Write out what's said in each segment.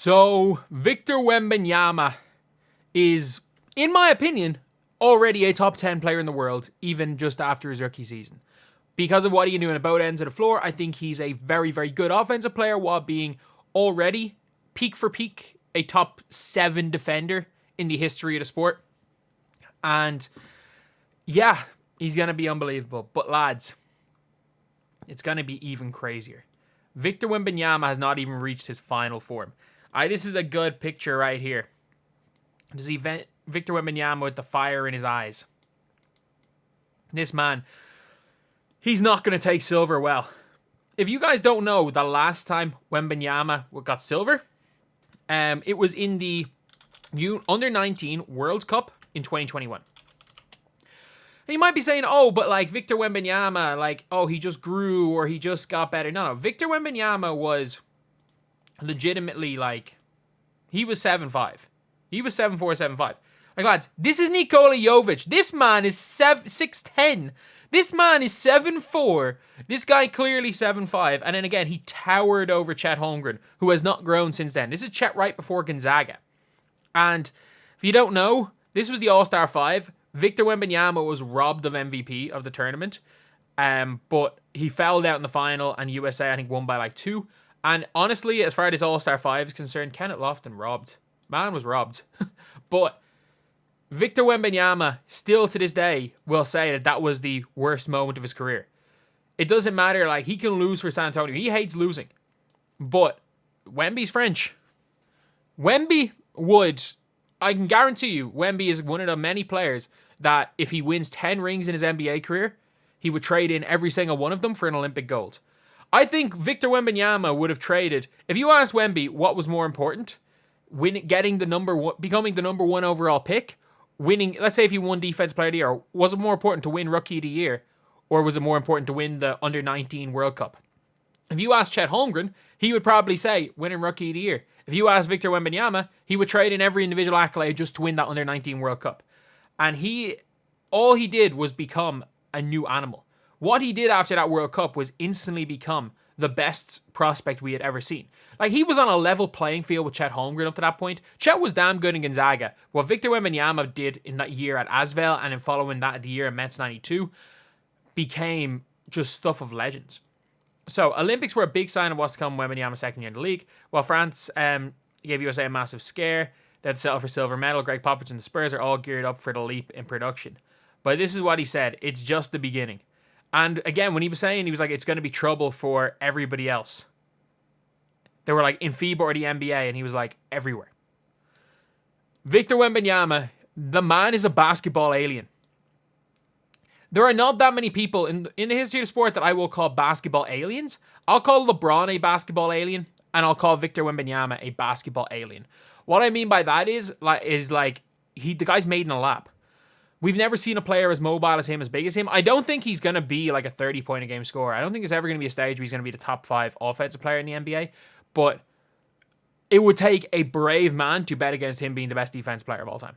So, Victor Wembanyama is, in my opinion, already a top 10 player in the world, even just after his rookie season. Because of what he can do in both ends of the floor, I think he's a very, very good offensive player while being already, peak for peak, a top 7 defender in the history of the sport. And yeah, he's going to be unbelievable. But lads, it's going to be even crazier. Victor Wembanyama has not even reached his final form. This is a good picture right here. This is Victor Wembanyama with the fire in his eyes. This man, he's not going to take silver well. If you guys don't know, the last time Wembanyama got silver, it was in the Under-19 World Cup in 2021. And you might be saying, oh, but like Victor Wembanyama, like, oh, he just grew or he just got better. No. Victor Wembanyama was legitimately like, he was 7'5". He was 7'4", 7'5". Like, lads, this is Nikola Jokic. This man is 6'10". This man is 7'4". This guy clearly 7'5". And then again, he towered over Chet Holmgren, who has not grown since then. This is Chet right before Gonzaga. And if you don't know, this was the All-Star 5. Victor Wembanyama was robbed of MVP of the tournament. But he fouled out in the final, and USA, I think, won by like 2. And honestly, as far as this All-Star 5 is concerned, Kenneth Lofton robbed. Man was robbed. But Victor Wembanyama, still to this day, will say that that was the worst moment of his career. It doesn't matter, like, he can lose for San Antonio. He hates losing. But Wemby's French. Wemby would, I can guarantee you, Wemby is one of the many players that if he wins 10 rings in his NBA career, he would trade in every single one of them for an Olympic gold. I think Victor Wembanyama would have traded, if you asked Wemby what was more important, becoming the number 1 overall pick, winning, let's say if he won Defensive Player of the Year, was it more important to win Rookie of the Year, or was it more important to win the Under-19 World Cup? If you ask Chet Holmgren, he would probably say winning Rookie of the Year. If you ask Victor Wembanyama, he would trade in every individual accolade just to win that Under-19 World Cup. And all he did was become a new animal. What he did after that World Cup was instantly become the best prospect we had ever seen. Like, he was on a level playing field with Chet Holmgren up to that point. Chet was damn good in Gonzaga. What Victor Wembanyama did in that year at Asvel and then following that the year at Mets 92 became just stuff of legends. So, Olympics were a big sign of what's to come Wembanyama's second year in the league. While France gave USA a massive scare, they'd settle for silver medal. Greg Popovich and the Spurs are all geared up for the leap in production. But this is what he said. It's just the beginning. And again, when he was saying, he was like, it's going to be trouble for everybody else. They were like in FIBA or the NBA, and he was like, everywhere. Victor Wembanyama, the man is a basketball alien. There are not that many people in the history of sport that I will call basketball aliens. I'll call LeBron a basketball alien, and I'll call Victor Wembanyama a basketball alien. What I mean by that is the guy's made in a lab. We've never seen a player as mobile as him, as big as him. I don't think he's going to be like a 30-point-a-game scorer. I don't think there's ever going to be a stage where he's going to be the top 5 offensive player in the NBA. But it would take a brave man to bet against him being the best defense player of all time.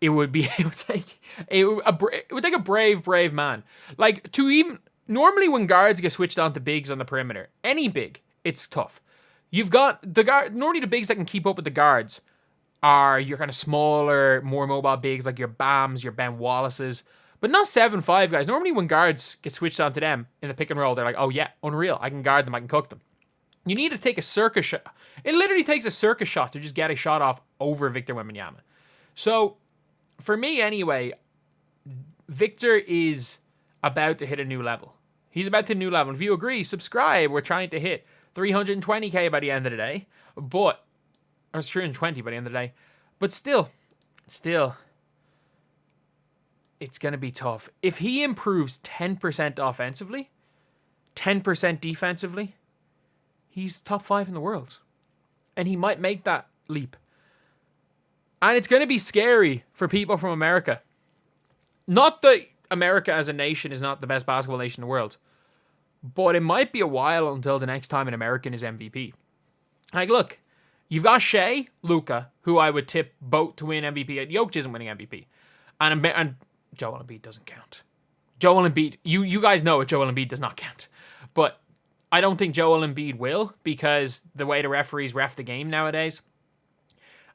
It would take a brave man. Like, to even normally when guards get switched on to bigs on the perimeter, any big, it's tough. You've got the guard. Normally, the bigs that can keep up with the guards are your kind of smaller, more mobile bigs like your Bams, your Ben Wallaces, but not 7'5" guys. Normally, when guards get switched on to them in the pick and roll, they're like, oh yeah, unreal. I can guard them. I can cook them. You need to take a circus shot. It literally takes a circus shot to just get a shot off over Victor Wembanyama. So, for me anyway, Victor is about to hit a new level. He's about to hit a new level. If you agree, subscribe. We're trying to hit 320k by the end of the day. But, or it's 320 by the end of the day. But still, it's going to be tough. If he improves 10% offensively, 10% defensively, he's top 5 in the world. And he might make that leap. And it's going to be scary for people from America. Not that America as a nation is not the best basketball nation in the world. But it might be a while until the next time an American is MVP. Like, look, you've got Shea, Luka, who I would tip both to win MVP. Jokic isn't winning MVP. And Joel Embiid doesn't count. Joel Embiid, you guys know it, Joel Embiid does not count. But I don't think Joel Embiid will, because the way the referees ref the game nowadays,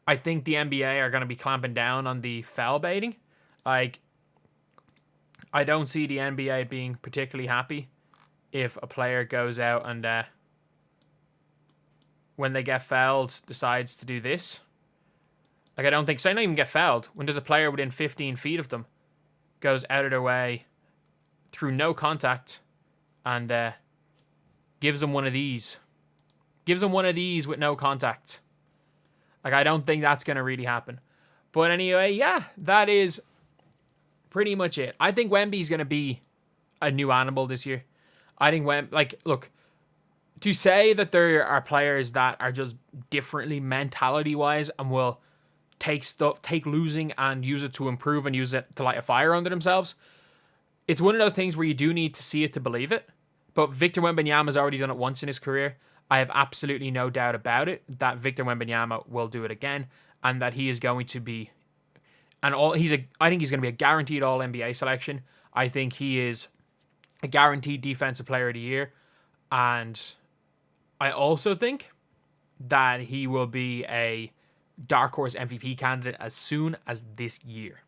I think the NBA are going to be clamping down on the foul baiting. Like, I don't see the NBA being particularly happy if a player goes out and when they get fouled decides to do this. Like, I don't think, say not even get fouled, when there's a player within 15 feet of them goes out of their way through no contact and gives them one of these. Gives them one of these with no contact. Like, I don't think that's going to really happen. But anyway, yeah, that is pretty much it. I think Wemby's going to be a new animal this year. I think look, to say that there are players that are just differently mentality-wise and will take losing and use it to improve and use it to light a fire under themselves, it's one of those things where you do need to see it to believe it. But Victor Wembanyama has already done it once in his career. I have absolutely no doubt about it that Victor Wembanyama will do it again, and that he is going to be I think he's going to be a guaranteed All NBA selection. I think he is a guaranteed Defensive Player of the Year, and I also think that he will be a dark horse MVP candidate as soon as this year.